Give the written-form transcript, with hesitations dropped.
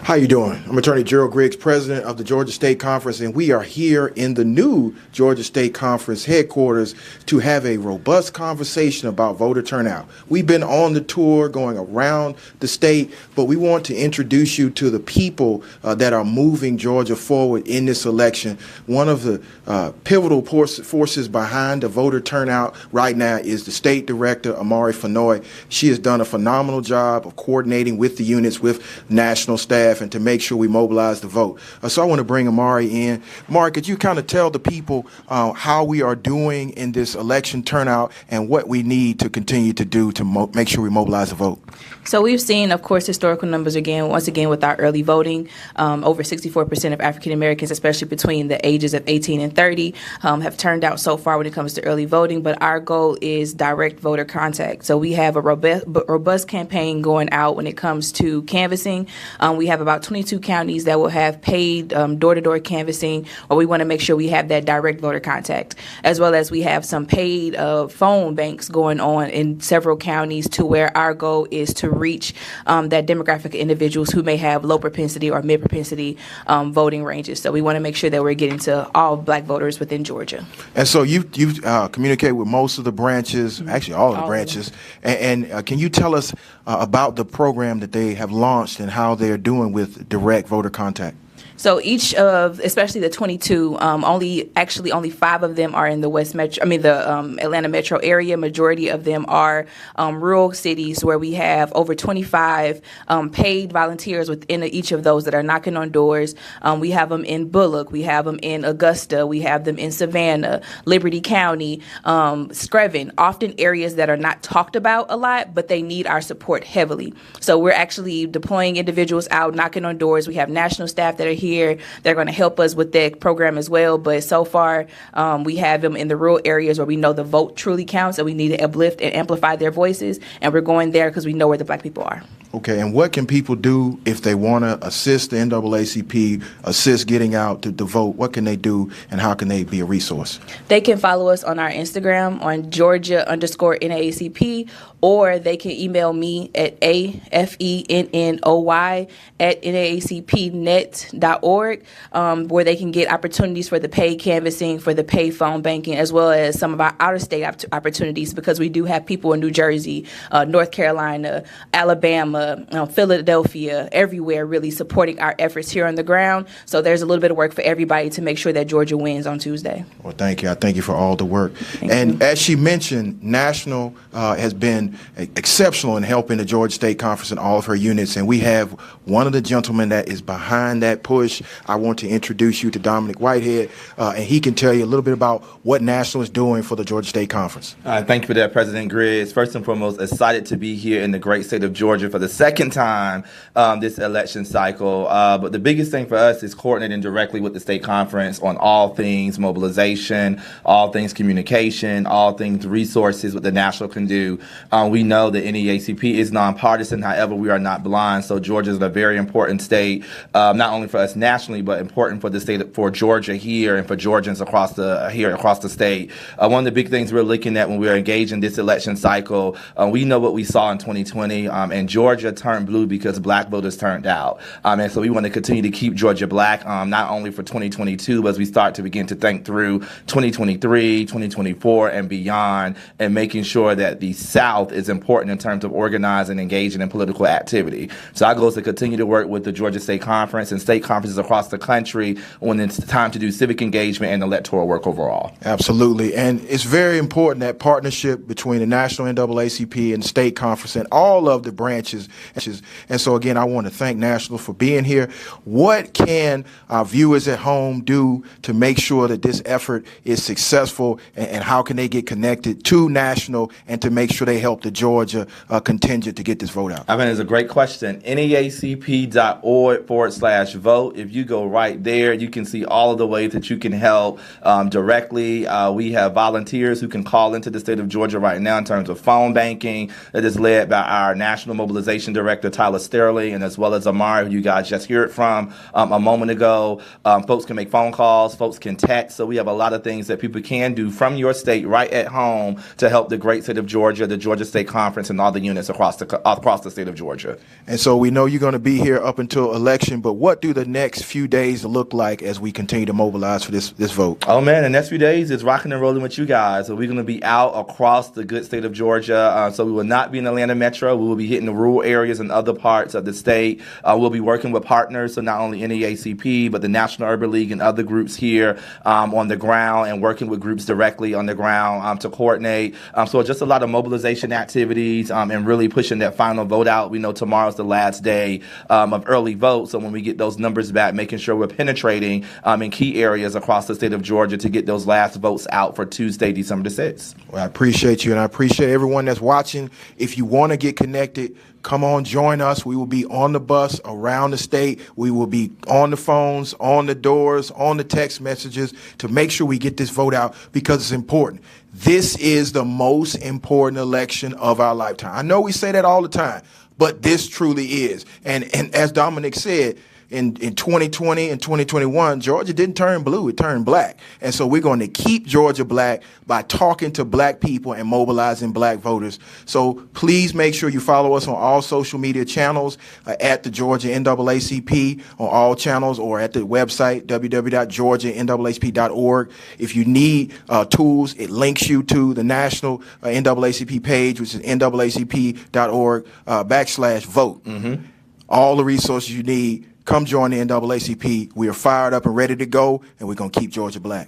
How you doing? I'm Attorney Gerald Griggs, president of the Georgia State Conference, and we are here in the new Georgia State Conference headquarters to have a robust conversation about voter turnout. We've been on the tour going around the state, but we want to introduce you to the people that are moving Georgia forward in this election. One of the pivotal forces behind the voter turnout right now is the state director, Amari Fenoy. She has done a phenomenal job of coordinating with the units, with national staff, and to make sure we mobilize the vote. So I want to bring Amari in. Amari, could you kind of tell the people how we are doing in this election turnout and what we need to continue to do to make sure we mobilize the vote? So we've seen, of course, historical numbers once again with our early voting. Over 64% of African Americans, especially between the ages of 18 and 30, have turned out so far when it comes to early voting. But our goal is direct voter contact. So we have a robust campaign going out when it comes to canvassing. We have about 22 counties that will have paid door-to-door canvassing, or we want to make sure we have that direct voter contact, as well as we have some paid phone banks going on in several counties to where our goal is to reach that demographic of individuals who may have low propensity or mid propensity voting ranges. So we want to make sure that we're getting to all black voters within Georgia. And so you've communicated with most of the branches, actually all of the branches, and can you tell us about the program that they have launched and how they're doing with direct voter contact? So each of, especially the 22, only 5 of them are in the the Atlanta metro area. Majority of them are rural cities where we have over 25 paid volunteers within each of those that are knocking on doors. We have them in Bullock, we have them in Augusta, we have them in Savannah, Liberty County, Screven, often areas that are not talked about a lot, but they need our support heavily. So we're actually deploying individuals out, knocking on doors. We have national staff that are here. They're going to help us with that program as well. But so far, we have them in the rural areas where we know the vote truly counts, and we need to uplift and amplify their voices. And we're going there because we know where the black people are. Okay, and what can people do if they want to assist the NAACP, assist getting out to vote? What can they do, and how can they be a resource? They can follow us on our Instagram on Georgia_NAACP, or they can email me at afenoy@naacpnet.org, where they can get opportunities for the paid canvassing, for the paid phone banking, as well as some of our out-of-state opportunities, because we do have people in New Jersey, North Carolina, Alabama, Philadelphia, everywhere really supporting our efforts here on the ground. So there's a little bit of work for everybody to make sure that Georgia wins on Tuesday. Well, thank you. I thank you for all the work. And as she mentioned, National has been exceptional in helping the Georgia State Conference and all of her units. And we have one of the gentlemen that is behind that push. I want to introduce you to Dominic Whitehead, and he can tell you a little bit about what National is doing for the Georgia State Conference. Thank you for that, President Griggs. First and foremost, excited to be here in the great state of Georgia for the second time this election cycle. But the biggest thing for us is coordinating directly with the state conference on all things mobilization, all things communication, all things resources, what the National can do. We know that NAACP is nonpartisan. However, we are not blind. So Georgia is a very important state, not only for us nationally, but important for the state, for Georgia here and for Georgians across the state. One of the big things we're looking at when we're engaged in this election cycle, we know what we saw in 2020, and Georgia turned blue because black voters turned out. And so we want to continue to keep Georgia black, not only for 2022, but as we start to begin to think through 2023, 2024, and beyond, and making sure that the South is important in terms of organizing and engaging in political activity. So our goal is to continue to work with the Georgia State Conference and state conferences across the country when it's time to do civic engagement and electoral work overall. Absolutely. And it's very important, that partnership between the National NAACP and the state conference and all of the branches. And so, again, I want to thank National for being here. What can our viewers at home do to make sure that this effort is successful, and how can they get connected to National and to make sure they help the Georgia contingent to get this vote out? I mean, it's a great question. NAACP.org/vote. If you go right there, you can see all of the ways that you can help directly. We have volunteers who can call into the state of Georgia right now in terms of phone banking that is led by our National Mobilization Mobilization Director Tyler Sterling, and as well as Amari, who you guys just heard from a moment ago. Folks can make phone calls, folks can text, so we have a lot of things that people can do from your state right at home to help the great state of Georgia, the Georgia State Conference, and all the units across the state of Georgia. And so we know you're going to be here up until election, but what do the next few days look like as we continue to mobilize for this vote? Oh, man, the next few days is rocking and rolling with you guys. So we're going to be out across the good state of Georgia. So we will not be in Atlanta Metro. We will be hitting the rural areas and other parts of the state. We'll be working with partners, so not only NAACP, but the National Urban League and other groups here on the ground, and working with groups directly on the ground to coordinate. So just a lot of mobilization activities and really pushing that final vote out. We know tomorrow's the last day of early vote. So when we get those numbers back, making sure we're penetrating in key areas across the state of Georgia to get those last votes out for Tuesday, December the 6th. Well, I appreciate you, and I appreciate everyone that's watching. If you want to get connected, come on, join us. We will be on the bus around the state. We will be on the phones, on the doors, on the text messages to make sure we get this vote out, because it's important. This is the most important election of our lifetime. I know we say that all the time, but this truly is. And as Dominic said, in 2020 and 2021, Georgia didn't turn blue, it turned black. And so we're going to keep Georgia black by talking to black people and mobilizing black voters. So please make sure you follow us on all social media channels, at the Georgia NAACP on all channels, or at the website, www.georgianaacp.org. If you need tools, it links you to the national NAACP page, which is naacp.org/vote. Mm-hmm. All the resources you need. Come join the NAACP. We are fired up and ready to go, and we're going to keep Georgia black.